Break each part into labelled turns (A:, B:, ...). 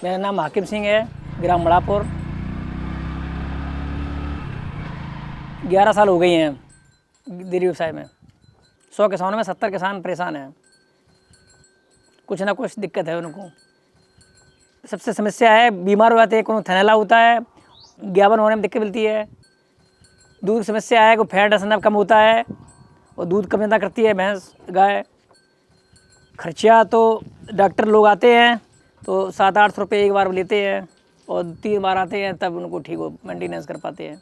A: मेरा नाम हाकिम सिंह है, ग्राम बड़ापुर। 11 साल हो गई हैं डेयरी व्यवसाय में। 100 किसानों में 70 किसान परेशान हैं, कुछ ना कुछ दिक्कत है उनको। सबसे समस्या है, बीमार हो जाते हैं, कोनो थनैला होता है, ज्ञापन होने में दिक्कत मिलती है। दूध की समस्या है, को फैट असना कम होता है और दूध कम ज़्यादा करती है भैंस गाय। खर्चा तो डॉक्टर लोग आते हैं तो 700-800 रुपये एक बार लेते हैं और 3 बार आते हैं, तब उनको ठीक हो मेंटेनेंस कर पाते हैं।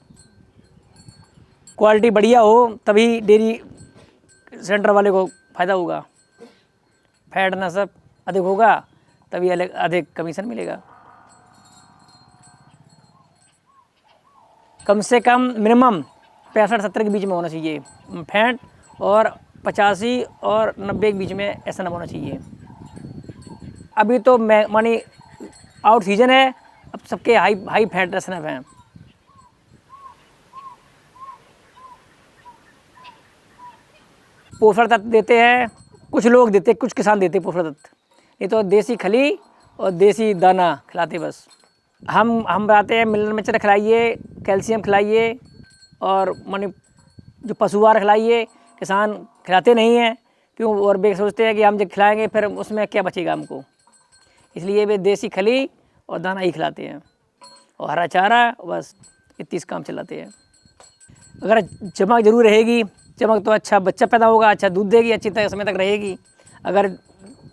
A: क्वालिटी बढ़िया हो तभी डेयरी सेंटर वाले को फ़ायदा होगा। फैट नस्ब अधिक होगा तभी अधिक कमीशन मिलेगा। कम से कम मिनिमम 65-70 के बीच में होना चाहिए फैट, और 85 और 90 के बीच में ऐसा होना चाहिए। अभी तो मैं मानी आउट सीजन है, अब सबके हाई फैट रसनफ हैं। पोषण तत्व देते हैं, कुछ लोग देते, कुछ किसान देते पोषण तत्व, नहीं तो देसी खली और देसी दाना खिलाते बस। हम बताते हैं मिनरल मिक्सचर खिलाइए, कैल्शियम खिलाइए और माने जो पशु आहार खिलाइए। किसान खिलाते नहीं हैं, क्यों? और वे सोचते हैं कि हम जब खिलाएंगे फिर उसमें क्या बचेगा हमको, इसलिए वे देसी खली और दाना ही खिलाते हैं और हरा चारा, बस इतनी काम चलाते हैं। अगर चमक जरूर रहेगी, चमक तो अच्छा बच्चा पैदा होगा, अच्छा दूध देगी, अच्छी तक समय तक रहेगी। अगर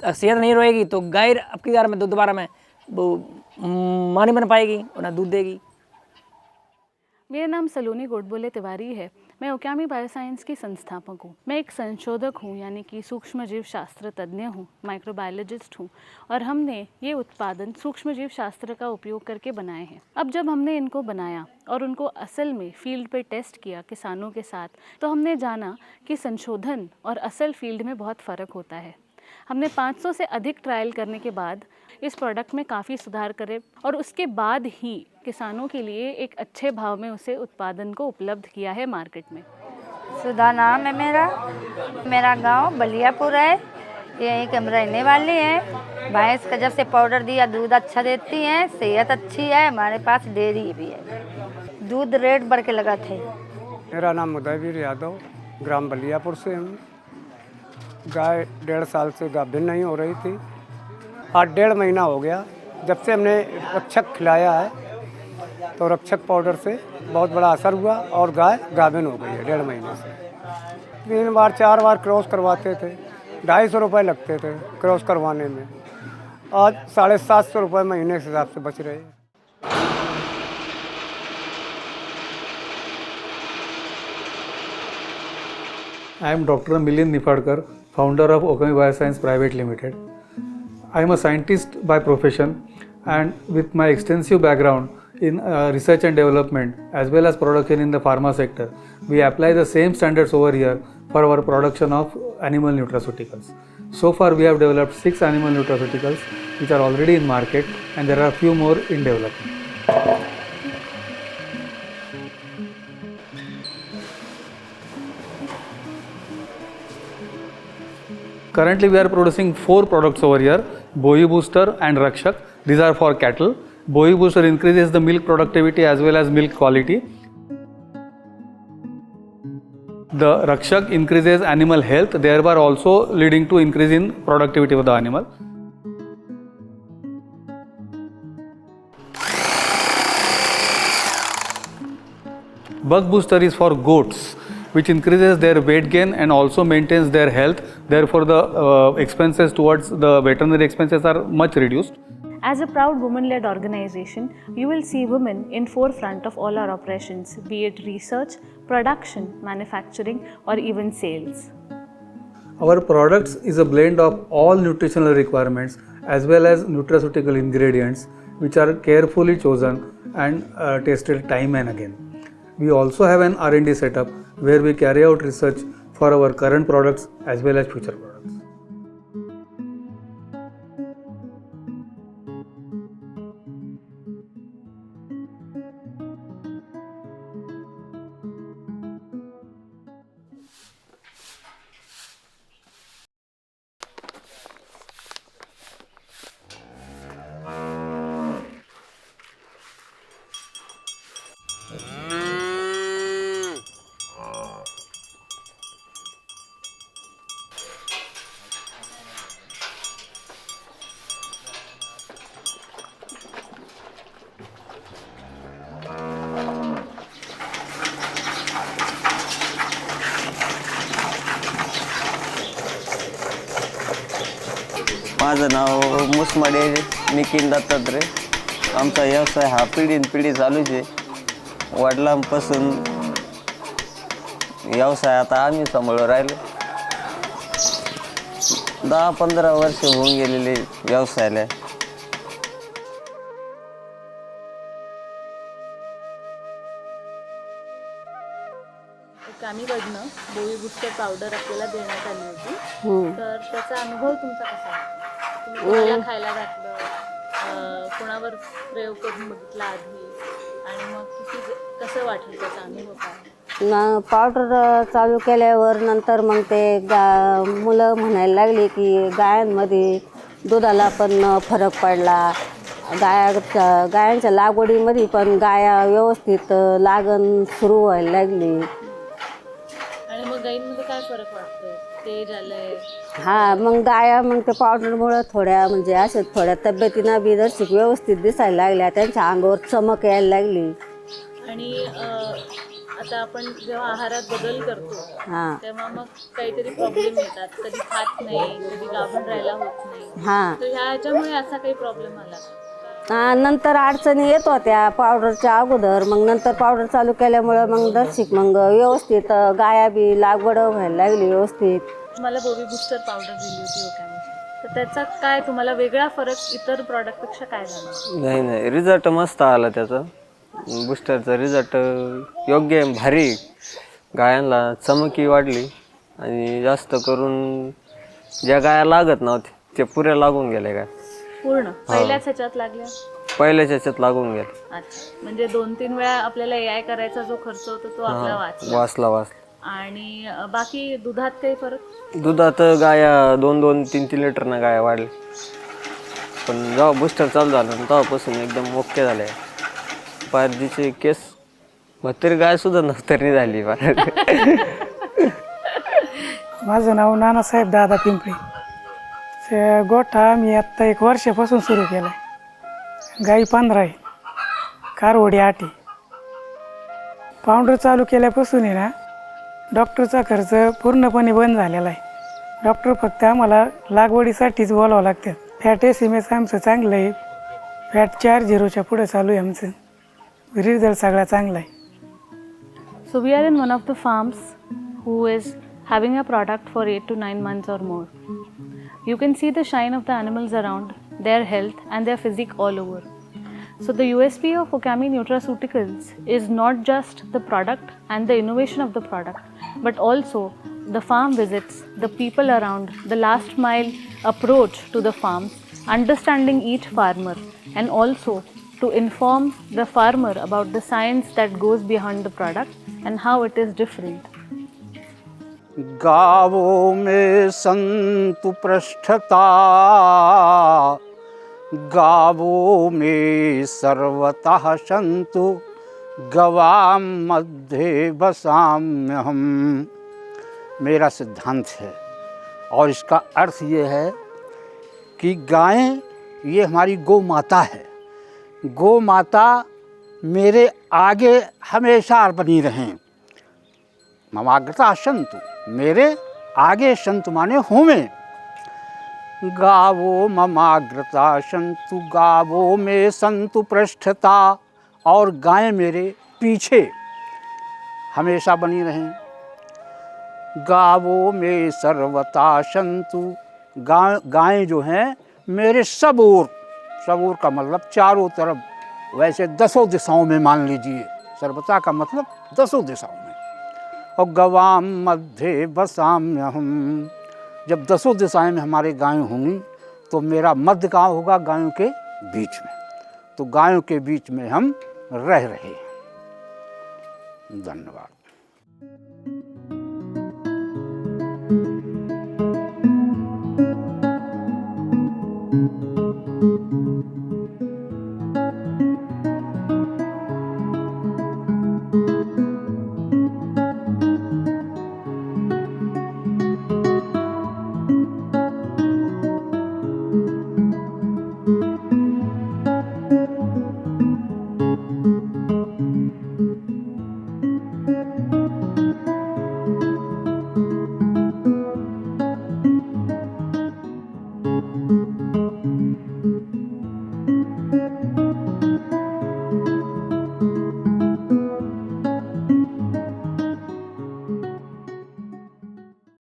A: सेहत नहीं रहेगी तो गाय अब की बार में दोबारा में वो मां नहीं बन पाएगी और ना दूध देगी।
B: मेरा नाम सलोनी गोडबोले तिवारी है। मैं ओक्यामी बायोसाइंस की संस्थापक हूँ। मैं एक संशोधक हूँ, यानी कि सूक्ष्म जीव शास्त्र तज्ञ हूँ, माइक्रोबायोलॉजिस्ट हूँ। और हमने ये उत्पादन सूक्ष्म जीव शास्त्र का उपयोग करके बनाए हैं। अब जब हमने इनको बनाया और उनको असल में फील्ड पे टेस्ट किया किसानों के साथ, तो हमने जाना कि संशोधन और असल फील्ड में बहुत फ़र्क होता है। हमने 500 से अधिक ट्रायल करने के बाद इस प्रोडक्ट में काफ़ी सुधार करे और उसके बाद ही किसानों के लिए एक अच्छे भाव में उसे उत्पादन को उपलब्ध किया है मार्केट में।
C: सुधा नाम है मेरा गांव बलियापुर है, यहीं के हम रहने वाले हैं। भैंस का जब से पाउडर दिया दूध अच्छा देती हैं, सेहत अच्छी है, हमारे पास डेयरी भी है, दूध रेट बढ़ के लगा थे।
D: मेरा नाम उदयवीर यादव, ग्राम बलियापुर से हूँ। गाय 1.5 साल से गाभिन नहीं हो रही थी, आज 1.5 महीना हो गया जब से हमने रक्षक खिलाया है, तो रक्षक पाउडर से बहुत बड़ा असर हुआ और गाय गाभिन हो गई है 1.5 महीने से। 3 बार 4 बार क्रॉस करवाते थे, 250 रुपये लगते थे क्रॉस करवाने में, आज 750 रुपये महीने के हिसाब से बच रहे हैं।
E: I am Dr. Milind Nifadkar, founder of Oakami Bioscience Private Limited. I am a scientist by profession, and with my extensive background in research and development as well as production in the pharma sector, we apply the same standards over here for our production of animal nutraceuticals. So far we have developed 6 animal nutraceuticals which are already in market, and there are a few more in development. Currently we are producing 4 products over here: Bohi Booster and Rakshak. These are for cattle. Bohi Booster increases the milk productivity as well as milk quality. The Rakshak increases animal health, thereby also leading to increase in productivity of the animal. Bug Booster is for goats, which increases their weight gain and also maintains their health. Therefore, the expenses towards the veterinary expenses are much reduced.
B: As a proud women-led organization, you will see women in forefront of all our operations, be it research, production, manufacturing, or even sales.
E: Our products is a blend of all nutritional requirements as well as nutraceutical ingredients, which are carefully chosen and tested time and again. We also have an R&D setup where we carry out research for our current products as well as future products.
F: माझं नाव मुसमाडे निखिल दत्तात्रय. आमचा व्यवसाय हा पिढीनपिढी चालूच आहे. वडिलांपासून व्यवसाय आता आम्ही सांभाळून राहिलो. 10-15 वर्ष होऊन गेलेले व्यवसायाला.
B: कामीकडनं बोवी बुस्टर पावडर आपल्याला देण्यात आली होती. तर त्याचा अनुभव तुमचा कसा होता? तुम्ही कोणाला खायला घातलं, कोणावर प्रयोग करून बघितला आधी, आणि मग कसं वाटलं त्याचा अनुभव काय?
G: पावडर चालू केल्यावर नंतर मग ते मुलं म्हणायला लागली की गायांमध्ये दुधाला पण फरक पडला. गायांच्या लागवडीमध्ये पण गाया व्यवस्थित लागण सुरू व्हायला लागली.
B: आणि मग गाईंमध्ये काय फरक वाटतोय? तेज आलंय?
G: हा, मग गाया मग ते पावडरमुळं थोड्या म्हणजे अशा थोड्या तब्येतीनं बी दर्शिक व्यवस्थित दिसायला लागल्या. त्यांच्या अंगावर चमक यायला लागली. आणि
B: आता आपण जेव्हा आहारात बदल करतो तेव्हा मग काहीतरी प्रॉब्लेम येतात. कधी खात नाही, कधी गाभण राहायला होत नाही. तर ह्याच्यामुळे असा काही प्रॉब्लेम आला?
G: नंतर अडचणी येत होत्या पावडरच्या अगोदर. मग नंतर पावडर चालू केल्यामुळं मग दर्शिक मग व्यवस्थित गाया बी लागवड व्हायला लागली व्यवस्थित.
B: तुम्हाला बोवी बुस्टर पावडर दिली होती ओकॅमीची, तर त्याचा काय तुम्हाला वेगळा फरक इतर प्रॉडक्टपेक्षा काय झाला?
F: नाही, रिझल्ट मस्त आला त्याचा. बुस्टरचा रिझल्ट योग्य आहे, भारी. गायांना चमकी वाढली आणि जास्त करून ज्या गाया लागत नव्हत्या ते पुऱ्या लागून गेल्या. गाय
B: पूर्ण पहिल्याच ह्याच्यात लागल्या?
F: पहिल्याच ह्याच्यात लागून गेल्या.
B: अच्छा, म्हणजे 2-3 वेळा आपल्याला AI करायचा जो खर्च होता तो आपला
F: वाचला.
B: आणि बाकी दुधात काही फरक?
F: दुधात गाया 2-2, 3-3 लिटरनं गाया वाढल्या. पण जेव्हा बुस्टर चालू झालं तेव्हापासून एकदम ओके झाले. पारजीचे केस म्हातारी गाय सुद्धा नव्हतरी झाली.
H: माझं नाव नानासाहेब दादा पिंपळी. गोठा मी आत्ता 1 वर्षापासून सुरू केला आहे. गाई 15 आहे, कारवडी 8 आहे. पावडर चालू केल्यापासून आहे ना, डॉक्टरचा खर्च पूर्णपणे बंद झालेला आहे. डॉक्टर फक्त आम्हाला लागवडीसाठीच बोलावं लागतं. फॅट SMS आमचं चांगलं आहे. फॅट 4.0च्या पुढे चालू आहे आमचं. रिझल्ट सगळा चांगला आहे.
B: So we are in one of the farms who is having a product for 8 to 9 months or more. You can see the shine of the animals around, their health and their physique all over. So the USP of Okami Nutraceuticals is not just the product and the innovation of the product, but also the farm visits, the people around, the last mile approach to the farm, understanding each farmer, and also to inform the farmer about the science that goes behind the product and how it is different.
I: गावों में संतु पृष्ठता, गावों में सर्वतः संतु, गवाम मध्ये बसाम्यहम। मेरा सिद्धांत है और इसका अर्थ ये है कि गायें ये हमारी गौ माता है। गौ माता मेरे आगे हमेशा बनी रहें। ममाग्रता संतु, मेरे आगे संतु माने होमें। गावो ममाग्रता संतु, गावो में संतु पृष्ठता, और गायें मेरे पीछे हमेशा बनी रहें। गावो में सर्वता संतु, गायें जो हैं मेरे सब ओर का मतलब चारों तरफ, वैसे 10 दिशाओं में मान लीजिए। सर्वता का मतलब 10 दिशाओं में। और गवाम मध्य बसाम्यहम, जब 10 दिशाएं में हमारे गायें होंगी तो मेरा मध्य गाँव होगा गायों के बीच में। तो गायों के बीच में हम रह रहे हैं। धन्यवाद।